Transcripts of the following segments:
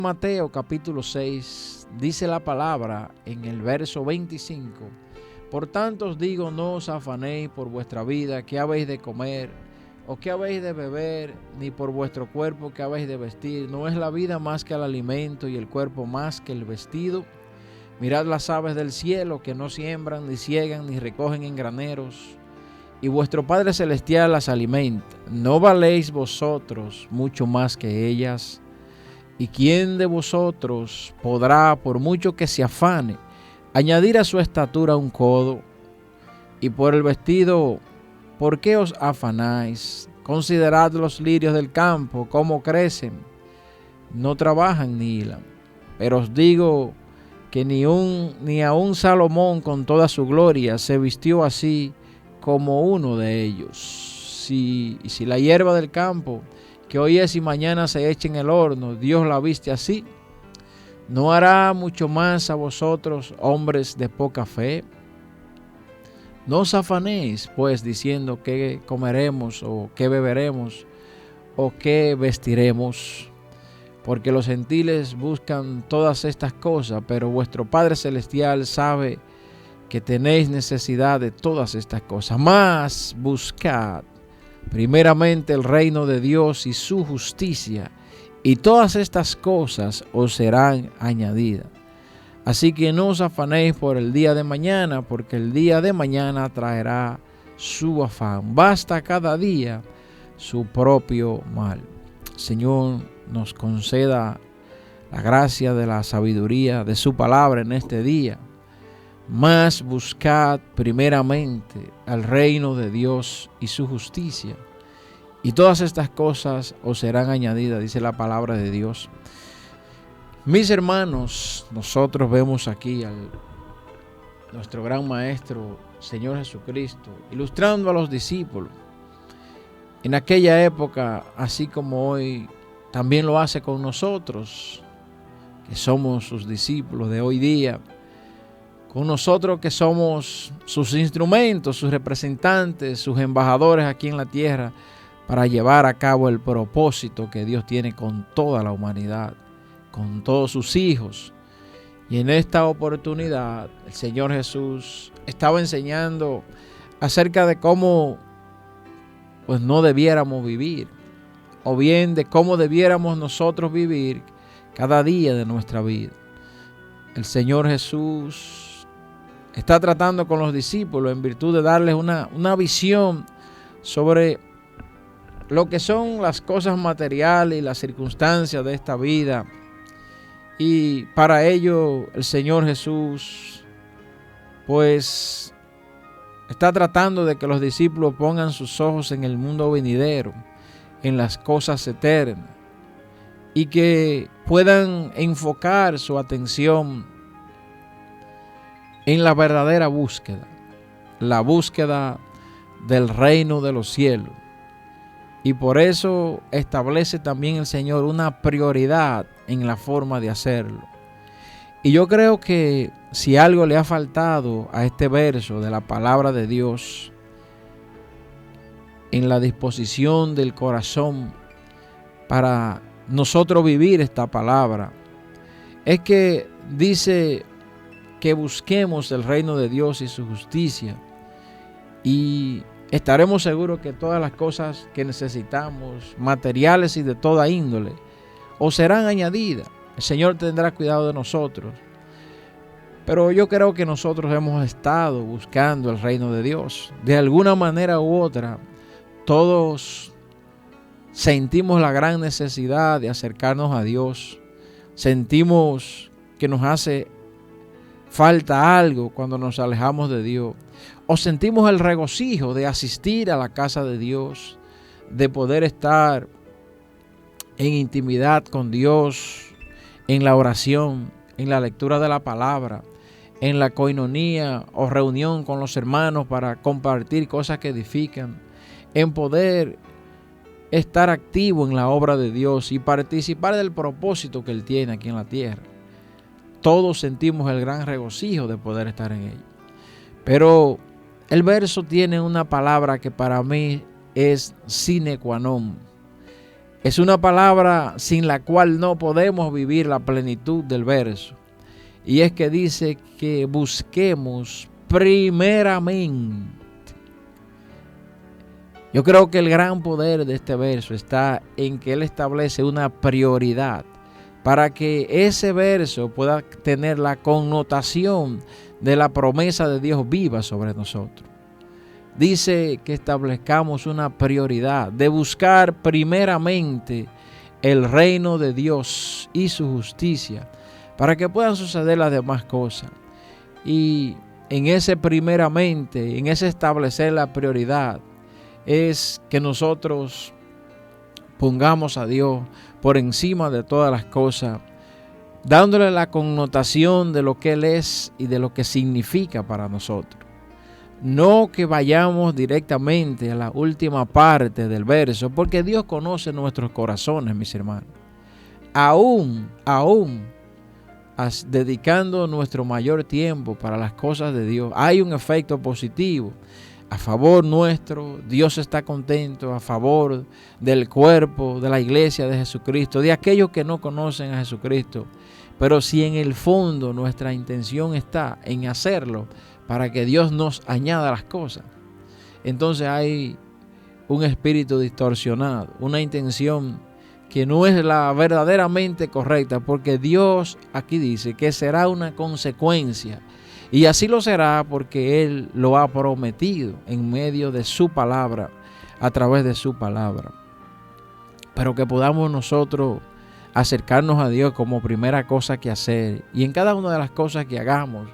Mateo capítulo 6 dice la palabra en el verso 25: Por tanto os digo, no os afanéis por vuestra vida, qué habéis de comer, o qué habéis de beber, ni por vuestro cuerpo, qué habéis de vestir. ¿No es la vida más que el alimento y el cuerpo más que el vestido? Mirad las aves del cielo, que no siembran, ni ciegan, ni recogen en graneros, y vuestro Padre Celestial las alimenta. ¿No valéis vosotros mucho más que ellas? ¿Y quién de vosotros podrá, por mucho que se afane, añadir a su estatura un codo? Y por el vestido, ¿por qué os afanáis? Considerad los lirios del campo, cómo crecen, no trabajan ni hilan. Pero os digo que ni aun Salomón con toda su gloria se vistió así como uno de ellos. Si la hierba del campo, que hoy es y mañana se echa en el horno, Dios la viste así, ¿no hará mucho más a vosotros, hombres de poca fe? No os afanéis, pues, diciendo qué comeremos, o qué beberemos, o qué vestiremos, porque los gentiles buscan todas estas cosas, pero vuestro Padre Celestial sabe que tenéis necesidad de todas estas cosas. Mas buscad primeramente el reino de Dios y su justicia, y todas estas cosas os serán añadidas. Así que no os afanéis por el día de mañana, porque el día de mañana traerá su afán. Basta cada día su propio mal. Señor, nos conceda la gracia de la sabiduría de su palabra en este día. Mas buscad primeramente el reino de Dios y su justicia, y todas estas cosas os serán añadidas, dice la palabra de Dios. Mis hermanos, nosotros vemos aquí a nuestro gran maestro, Señor Jesucristo, ilustrando a los discípulos. En aquella época, así como hoy, también lo hace con nosotros, que somos sus discípulos de hoy día, con nosotros que somos sus instrumentos, sus representantes, sus embajadores aquí en la tierra, para llevar a cabo el propósito que Dios tiene con toda la humanidad, con todos sus hijos. Y en esta oportunidad el Señor Jesús estaba enseñando acerca de cómo pues no debiéramos vivir, o bien de cómo debiéramos nosotros vivir cada día de nuestra vida. El Señor Jesús está tratando con los discípulos en virtud de darles una visión sobre lo que son las cosas materiales y las circunstancias de esta vida. Y para ello el Señor Jesús pues está tratando de que los discípulos pongan sus ojos en el mundo venidero, en las cosas eternas, y que puedan enfocar su atención en la verdadera búsqueda, la búsqueda del reino de los cielos. Y por eso establece también el Señor una prioridad en la forma de hacerlo. Y yo creo que si algo le ha faltado a este verso de la palabra de Dios en la disposición del corazón para nosotros vivir esta palabra, es que dice que busquemos el reino de Dios y su justicia, y estaremos seguros que todas las cosas que necesitamos, materiales y de toda índole, os serán añadidas. El Señor tendrá cuidado de nosotros. Pero yo creo que nosotros hemos estado buscando el reino de Dios. De alguna manera u otra, todos sentimos la gran necesidad de acercarnos a Dios. Sentimos que nos hace falta algo cuando nos alejamos de Dios. O sentimos el regocijo de asistir a la casa de Dios, de poder estar en intimidad con Dios, en la oración, en la lectura de la palabra, en la coinonía o reunión con los hermanos para compartir cosas que edifican, en poder estar activo en la obra de Dios y participar del propósito que Él tiene aquí en la tierra. Todos sentimos el gran regocijo de poder estar en ella. Pero el verso tiene una palabra que para mí es sine qua non, Es una palabra sin la cual no podemos vivir la plenitud del verso. Y es que dice que busquemos primeramente. Yo creo que el gran poder de este verso está en que él establece una prioridad para que ese verso pueda tener la connotación de la promesa de Dios viva sobre nosotros. Dice que establezcamos una prioridad de buscar primeramente el reino de Dios y su justicia para que puedan suceder las demás cosas. Y en ese primeramente, en ese establecer la prioridad, es que nosotros pongamos a Dios por encima de todas las cosas, dándole la connotación de lo que Él es y de lo que significa para nosotros. No que vayamos directamente a la última parte del verso, porque Dios conoce nuestros corazones, mis hermanos. Aún dedicando nuestro mayor tiempo para las cosas de Dios, hay un efecto positivo a favor nuestro. Dios está contento a favor del cuerpo, de la iglesia de Jesucristo, de aquellos que no conocen a Jesucristo. Pero si en el fondo nuestra intención está en hacerlo para que Dios nos añada las cosas, entonces hay un espíritu distorsionado, una intención que no es la verdaderamente correcta, porque Dios aquí dice que será una consecuencia. Y así lo será porque Él lo ha prometido en medio de su palabra, a través de su palabra. Pero que podamos nosotros acercarnos a Dios como primera cosa que hacer. Y en cada una de las cosas que hagamos,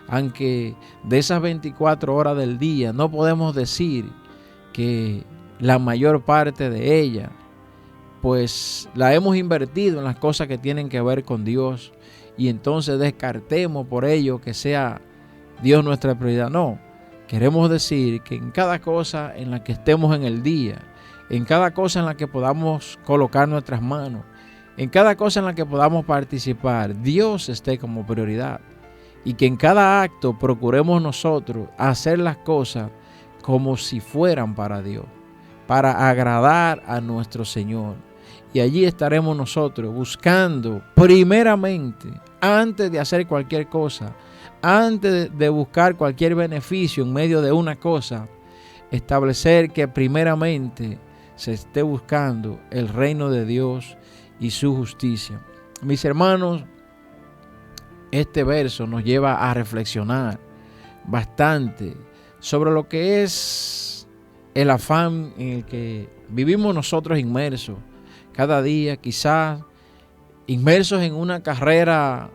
aunque de esas 24 horas del día no podemos decir que la mayor parte de ella, pues la hemos invertido en las cosas que tienen que ver con Dios, y entonces descartemos por ello que sea Dios nuestra prioridad. No, queremos decir que en cada cosa en la que estemos en el día, en cada cosa en la que podamos colocar nuestras manos, en cada cosa en la que podamos participar, Dios esté como prioridad. Y que en cada acto procuremos nosotros hacer las cosas como si fueran para Dios, para agradar a nuestro Señor. Y allí estaremos nosotros buscando primeramente, antes de hacer cualquier cosa, antes de buscar cualquier beneficio en medio de una cosa, establecer que primeramente se esté buscando el reino de Dios y su justicia. Mis hermanos, este verso nos lleva a reflexionar bastante sobre lo que es el afán en el que vivimos nosotros inmersos cada día, quizás inmersos en una carrera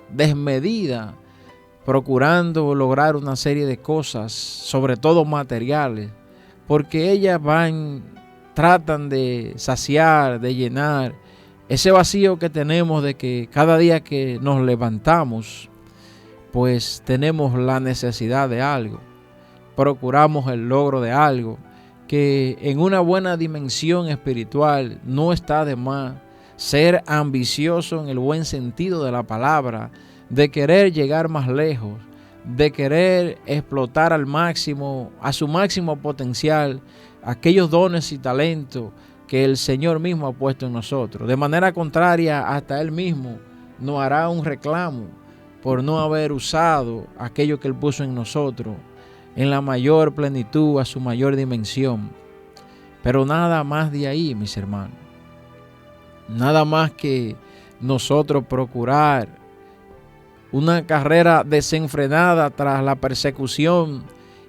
desmedida, procurando lograr una serie de cosas, sobre todo materiales, porque ellas tratan de saciar, de llenar ese vacío que tenemos de que cada día que nos levantamos, pues tenemos la necesidad de algo, procuramos el logro de algo, que en una buena dimensión espiritual no está de más ser ambicioso en el buen sentido de la palabra, de querer llegar más lejos, de querer explotar al máximo, a su máximo potencial, aquellos dones y talentos que el Señor mismo ha puesto en nosotros. De manera contraria, hasta Él mismo nos hará un reclamo por no haber usado aquello que Él puso en nosotros en la mayor plenitud, a su mayor dimensión. Pero nada más de ahí, mis hermanos. Nada más que nosotros procurar una carrera desenfrenada tras la persecución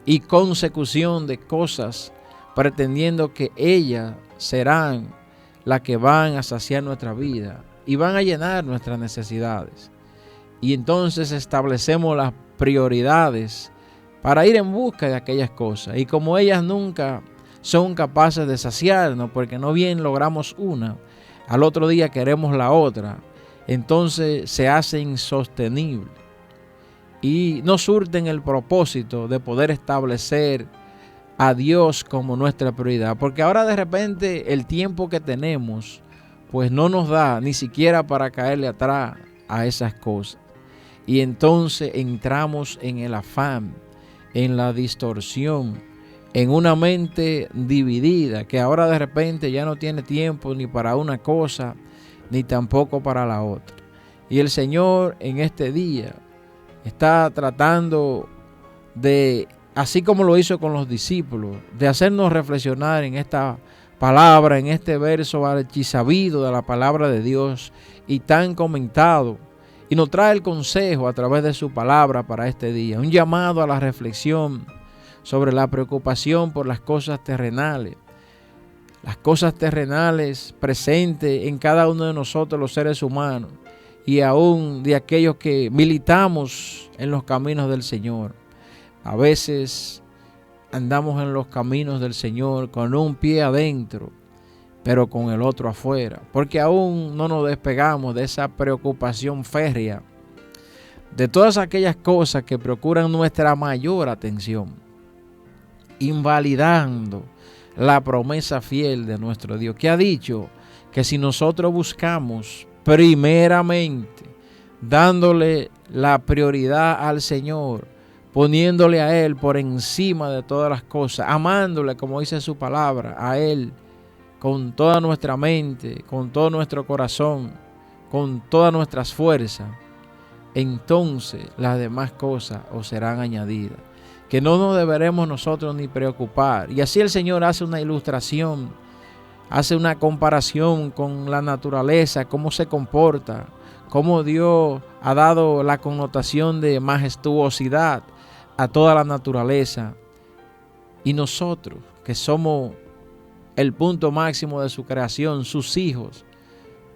y consecución de cosas, pretendiendo que ellas serán las que van a saciar nuestra vida y van a llenar nuestras necesidades. Y entonces establecemos las prioridades para ir en busca de aquellas cosas. Y como ellas nunca son capaces de saciarnos, porque no bien logramos una, al otro día queremos la otra, entonces se hace insostenible y no surten el propósito de poder establecer a Dios como nuestra prioridad, porque ahora de repente el tiempo que tenemos pues no nos da ni siquiera para caerle atrás a esas cosas, y entonces entramos en el afán, en la distorsión, en una mente dividida, que ahora de repente ya no tiene tiempo ni para una cosa, ni tampoco para la otra. Y el Señor en este día está tratando de, así como lo hizo con los discípulos, de hacernos reflexionar en esta palabra, en este verso archisabido de la palabra de Dios y tan comentado. Y nos trae el consejo a través de su palabra para este día, un llamado a la reflexión sobre la preocupación por las cosas terrenales presentes en cada uno de nosotros los seres humanos y aún de aquellos que militamos en los caminos del Señor. A veces andamos en los caminos del Señor con un pie adentro, pero con el otro afuera, porque aún no nos despegamos de esa preocupación férrea, de todas aquellas cosas que procuran nuestra mayor atención, invalidando la promesa fiel de nuestro Dios, que ha dicho que si nosotros buscamos primeramente, dándole la prioridad al Señor, poniéndole a Él por encima de todas las cosas, amándole, como dice su palabra, a Él con toda nuestra mente, con todo nuestro corazón, con todas nuestras fuerzas, entonces las demás cosas os serán añadidas. Que no nos deberemos nosotros ni preocupar. Y así el Señor hace una ilustración, hace una comparación con la naturaleza, cómo se comporta, cómo Dios ha dado la connotación de majestuosidad a toda la naturaleza. Y nosotros, que somos el punto máximo de su creación, sus hijos,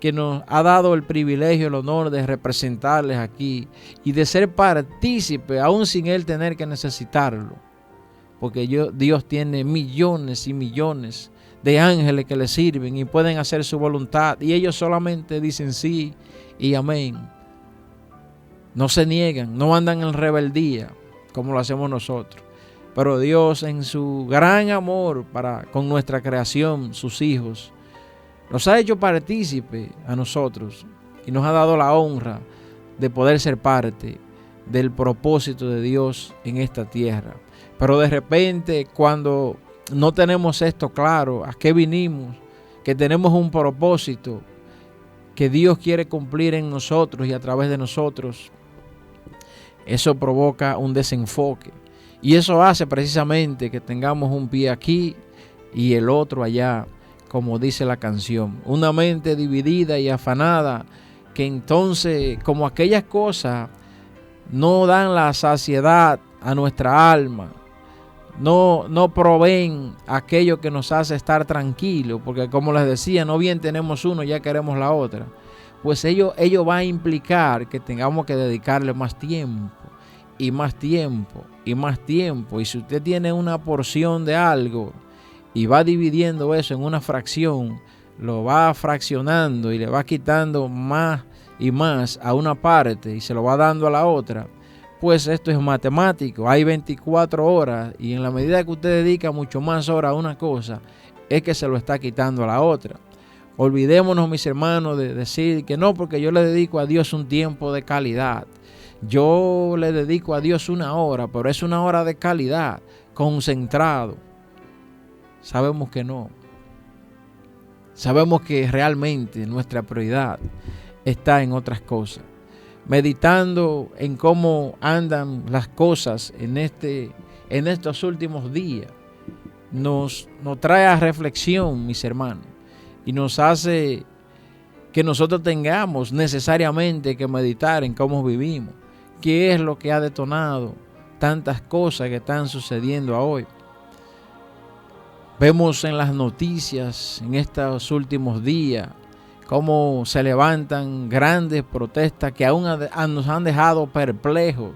que nos ha dado el privilegio, el honor de representarles aquí y de ser partícipe, aún sin Él tener que necesitarlo. Porque Dios tiene millones y millones de ángeles que le sirven y pueden hacer su voluntad. Y ellos solamente dicen sí y amén. No se niegan, no andan en rebeldía como lo hacemos nosotros. Pero Dios, en su gran amor para con nuestra creación, sus hijos, nos ha hecho partícipe a nosotros y nos ha dado la honra de poder ser parte del propósito de Dios en esta tierra. Pero de repente, cuando no tenemos esto claro, a qué vinimos, que tenemos un propósito que Dios quiere cumplir en nosotros y a través de nosotros, eso provoca un desenfoque. Y eso hace precisamente que tengamos un pie aquí y el otro allá, como dice la canción. Una mente dividida y afanada, que entonces, como aquellas cosas no dan la saciedad a nuestra alma, no proveen aquello que nos hace estar tranquilos, porque como les decía, no bien tenemos uno, ya queremos la otra. Pues ello va a implicar que tengamos que dedicarle más tiempo y más tiempo y más tiempo. Y si usted tiene una porción de algo y va dividiendo eso en una fracción, lo va fraccionando y le va quitando más y más a una parte y se lo va dando a la otra, pues esto es matemático. Hay 24 horas y en la medida que usted dedica mucho más horas a una cosa, es que se lo está quitando a la otra. Olvidémonos, mis hermanos, de decir que no, porque yo le dedico a Dios un tiempo de calidad. Yo le dedico a Dios una hora, pero es una hora de calidad, concentrado. Sabemos que no. Sabemos que realmente nuestra prioridad está en otras cosas. Meditando en cómo andan las cosas en estos últimos días, nos trae a reflexión, mis hermanos, y nos hace que nosotros tengamos necesariamente que meditar en cómo vivimos, qué es lo que ha detonado tantas cosas que están sucediendo hoy. Vemos en las noticias en estos últimos días cómo se levantan grandes protestas que aún nos han dejado perplejos,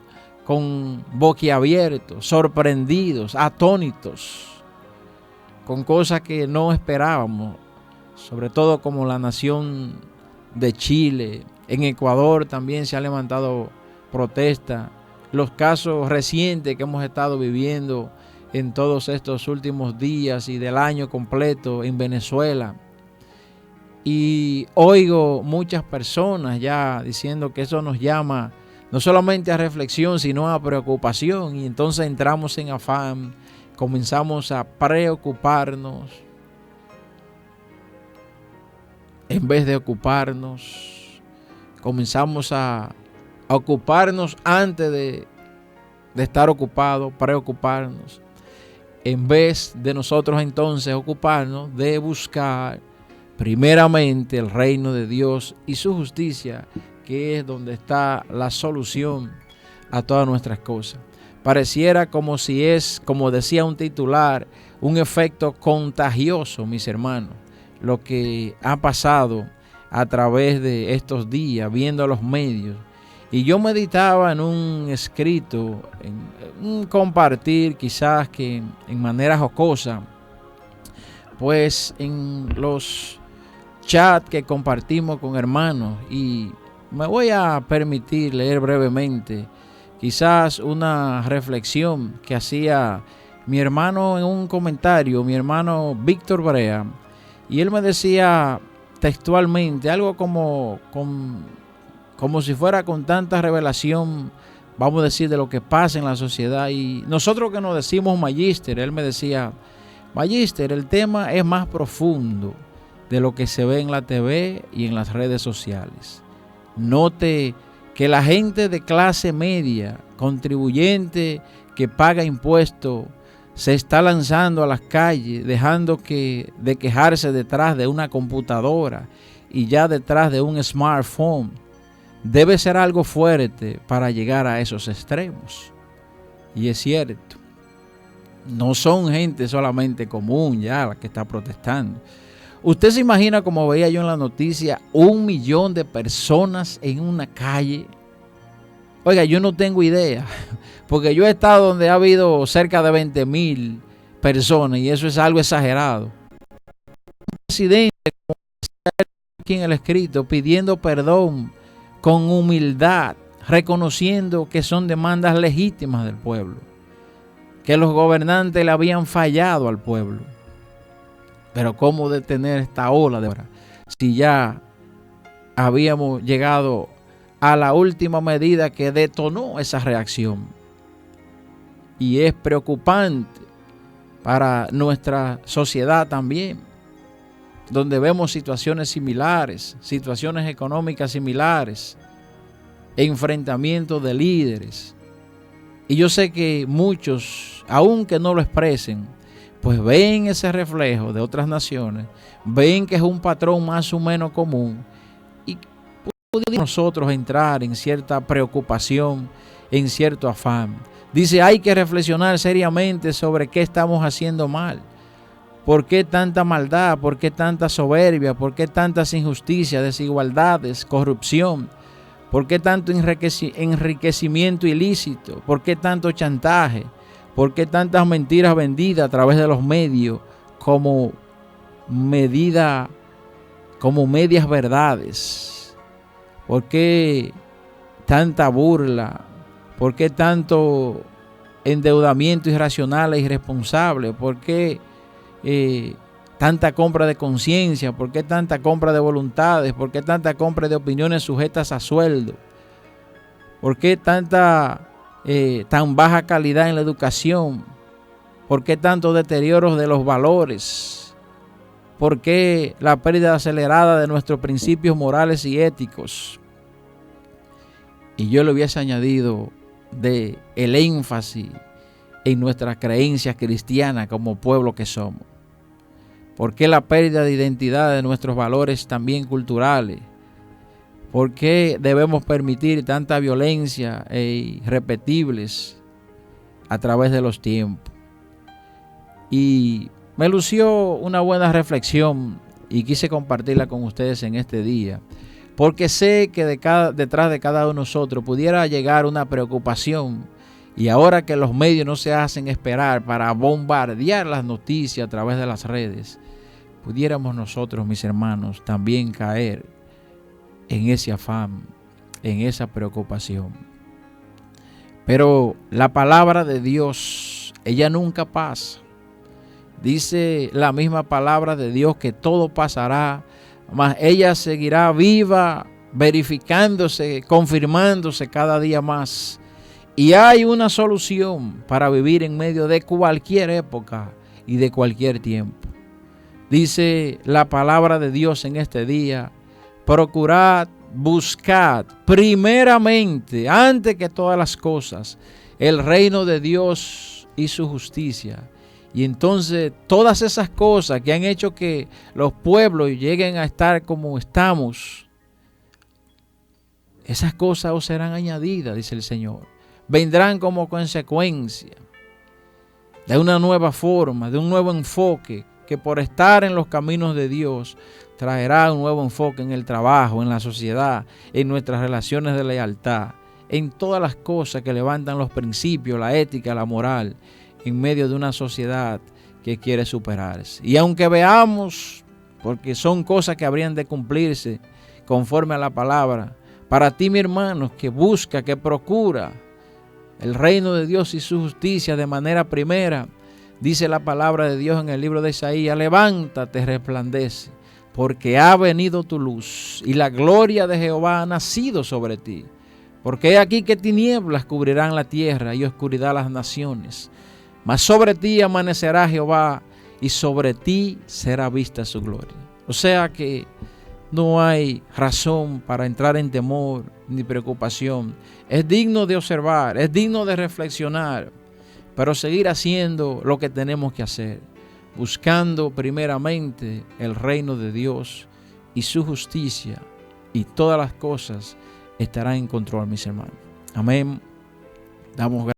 con boquiabiertos, sorprendidos, atónitos, con cosas que no esperábamos, sobre todo como la nación de Chile. En Ecuador también se ha levantado protesta. Los casos recientes que hemos estado viviendo en todos estos últimos días y del año completo en Venezuela. Y oigo muchas personas ya diciendo que eso nos llama no solamente a reflexión, sino a preocupación. Y entonces entramos en afán, comenzamos a preocuparnos en vez de ocuparnos. Comenzamos a ocuparnos antes de estar ocupados, preocuparnos. En vez de nosotros entonces ocuparnos de buscar primeramente el reino de Dios y su justicia, que es donde está la solución a todas nuestras cosas. Pareciera como si es, como decía un titular, un efecto contagioso, mis hermanos, lo que ha pasado a través de estos días, viendo los medios. Y yo meditaba en un escrito, en un compartir quizás que en manera jocosa, pues en los chats que compartimos con hermanos, y me voy a permitir leer brevemente quizás una reflexión que hacía mi hermano en un comentario, mi hermano Víctor Brea, y él me decía textualmente algo como si fuera con tanta revelación, vamos a decir, de lo que pasa en la sociedad. Y nosotros que nos decimos magíster, él me decía, magíster, el tema es más profundo de lo que se ve en la TV y en las redes sociales. Note que la gente de clase media, contribuyente que paga impuestos, se está lanzando a las calles, dejando de quejarse detrás de una computadora y ya detrás de un smartphone. Debe ser algo fuerte para llegar a esos extremos. Y es cierto, no son gente solamente común ya la que está protestando. Usted se imagina, como veía yo en la noticia, 1 millón de personas en una calle. Oiga, yo no tengo idea, porque yo he estado donde ha habido cerca de 20,000 personas y eso es algo exagerado. Un presidente, como decía aquí en el escrito, pidiendo perdón con humildad, reconociendo que son demandas legítimas del pueblo, que los gobernantes le habían fallado al pueblo. Pero ¿cómo detener esta ola de ahora? Si ya habíamos llegado a la última medida que detonó esa reacción. Y es preocupante para nuestra sociedad también, donde vemos situaciones similares, situaciones económicas similares, enfrentamientos de líderes. Y yo sé que muchos, aunque no lo expresen, pues ven ese reflejo de otras naciones, ven que es un patrón más o menos común y podemos nosotros entrar en cierta preocupación, en cierto afán. Dice, hay que reflexionar seriamente sobre qué estamos haciendo mal. ¿Por qué tanta maldad? ¿Por qué tanta soberbia? ¿Por qué tantas injusticias, desigualdades, corrupción? ¿Por qué tanto enriquecimiento ilícito? ¿Por qué tanto chantaje? ¿Por qué tantas mentiras vendidas a través de los medios como medias verdades? ¿Por qué tanta burla? ¿Por qué tanto endeudamiento irracional e irresponsable? ¿Por qué tanta compra de conciencia? ¿Por qué tanta compra de voluntades? ¿Por qué tanta compra de opiniones sujetas a sueldo? ¿Por qué tan baja calidad en la educación? ¿Por qué tanto deterioro de los valores? ¿Por qué la pérdida acelerada de nuestros principios morales y éticos? Y yo le hubiese añadido de el énfasis en nuestras creencias cristianas como pueblo que somos. ¿Por qué la pérdida de identidad de nuestros valores también culturales? ¿Por qué debemos permitir tanta violencia irrepetibles a través de los tiempos? Y me lució una buena reflexión y quise compartirla con ustedes en este día, porque sé que detrás de cada uno de nosotros pudiera llegar una preocupación. Y ahora que los medios no se hacen esperar para bombardear las noticias a través de las redes, pudiéramos nosotros, mis hermanos, también caer en ese afán, en esa preocupación. Pero la palabra de Dios, ella nunca pasa. Dice la misma palabra de Dios que todo pasará, mas ella seguirá viva, verificándose, confirmándose cada día más. Y hay una solución para vivir en medio de cualquier época y de cualquier tiempo. Dice la palabra de Dios en este día: procurad, buscad primeramente, antes que todas las cosas, el reino de Dios y su justicia. Y entonces todas esas cosas que han hecho que los pueblos lleguen a estar como estamos, esas cosas os serán añadidas, dice el Señor. Vendrán como consecuencia de una nueva forma, de un nuevo enfoque, que por estar en los caminos de Dios traerá un nuevo enfoque en el trabajo, en la sociedad, en nuestras relaciones de lealtad, en todas las cosas que levantan los principios, la ética, la moral, en medio de una sociedad que quiere superarse. Y aunque veamos, porque son cosas que habrían de cumplirse conforme a la palabra, para ti, mi hermano, que busca, que procura el reino de Dios y su justicia de manera primera, dice la palabra de Dios en el libro de Isaías: levántate, resplandece, porque ha venido tu luz y la gloria de Jehová ha nacido sobre ti. Porque he aquí que tinieblas cubrirán la tierra y oscuridad las naciones. Mas sobre ti amanecerá Jehová y sobre ti será vista su gloria. O sea que no hay razón para entrar en temor ni preocupación. Es digno de observar, es digno de reflexionar, pero seguir haciendo lo que tenemos que hacer, buscando primeramente el reino de Dios y su justicia, y todas las cosas estarán en control, mis hermanos. Amén. Damos gracias.